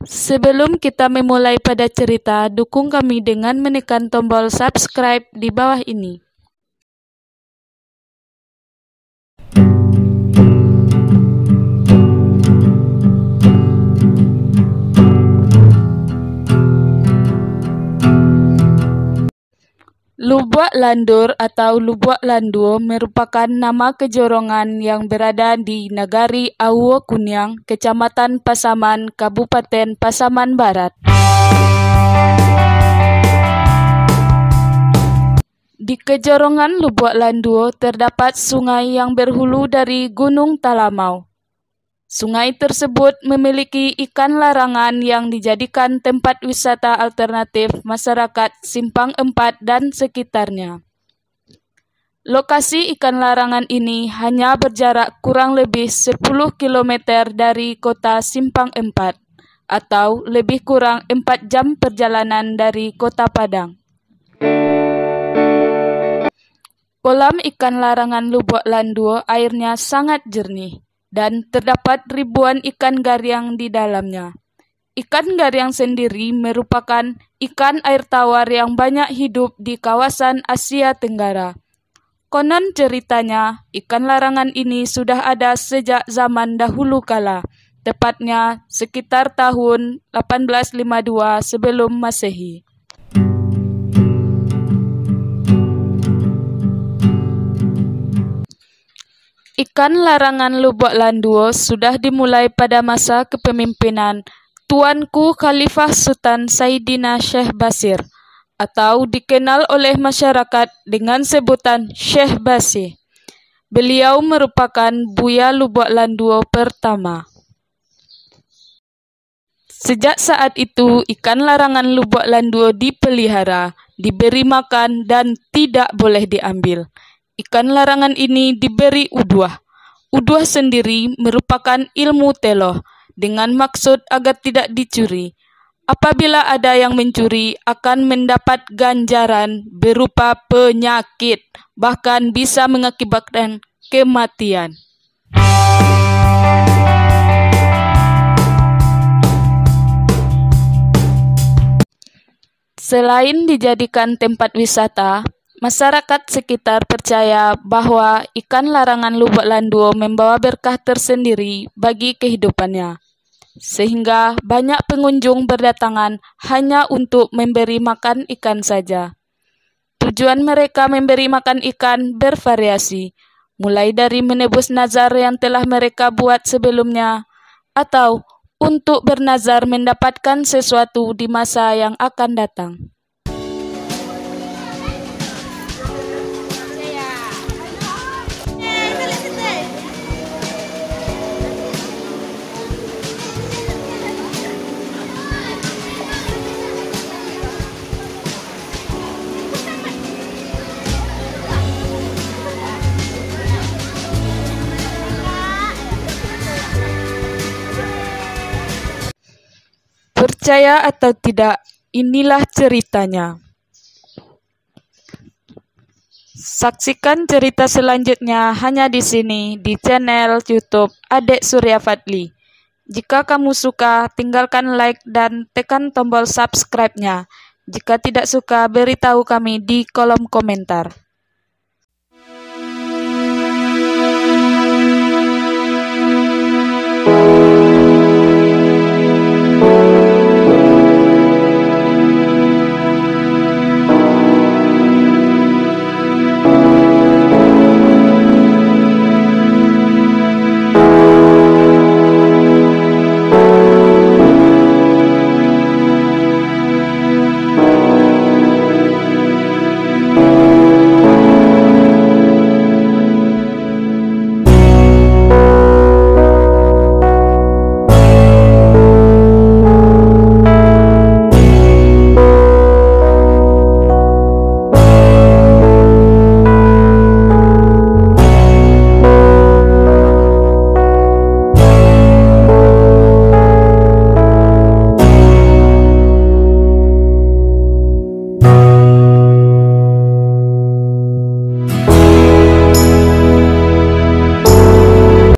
Sebelum kita memulai pada cerita, dukung kami dengan menekan tombol subscribe di bawah ini. Lubuk Landur atau Lubuk Landuo merupakan nama kejorongan yang berada di Nagari Auokuniang, Kecamatan Pasaman, Kabupaten Pasaman Barat. Di kejorongan Lubuk Landuo terdapat sungai yang berhulu dari Gunung Talamau. Sungai tersebut memiliki ikan larangan yang dijadikan tempat wisata alternatif masyarakat Simpang 4 dan sekitarnya. Lokasi ikan larangan ini hanya berjarak kurang lebih 10 km dari kota Simpang 4 atau lebih kurang 4 jam perjalanan dari kota Padang. Kolam ikan larangan Lubuk Landuo airnya sangat jernih dan terdapat ribuan ikan gariang di dalamnya. Ikan gariang sendiri merupakan ikan air tawar yang banyak hidup di kawasan Asia Tenggara. Konon ceritanya, ikan larangan ini sudah ada sejak zaman dahulu kala, tepatnya sekitar tahun 1852 sebelum Masehi. Ikan larangan Lubuk Landuo sudah dimulai pada masa kepemimpinan Tuanku Khalifah Sultan Saidina Syekh Basir atau dikenal oleh masyarakat dengan sebutan Syekh Basir. Beliau merupakan Buya Lubuk Landuo pertama. Sejak saat itu, ikan larangan Lubuk Landuo dipelihara, diberi makan, dan tidak boleh diambil. Ikan larangan ini diberi uduah. Uduah sendiri merupakan ilmu teloh dengan maksud agar tidak dicuri. Apabila ada yang mencuri, akan mendapat ganjaran berupa penyakit, bahkan bisa mengakibatkan kematian. Selain dijadikan tempat wisata, masyarakat sekitar percaya bahwa ikan larangan Lubuk Landuo membawa berkah tersendiri bagi kehidupannya, sehingga banyak pengunjung berdatangan hanya untuk memberi makan ikan saja. Tujuan mereka memberi makan ikan bervariasi, mulai dari menebus nazar yang telah mereka buat sebelumnya, atau untuk bernazar mendapatkan sesuatu di masa yang akan datang. Percaya atau tidak, inilah ceritanya. Saksikan cerita selanjutnya hanya di sini, di channel YouTube Adek Surya Fadli. Jika kamu suka, tinggalkan like dan tekan tombol subscribe-nya. Jika tidak suka, beritahu kami di kolom komentar.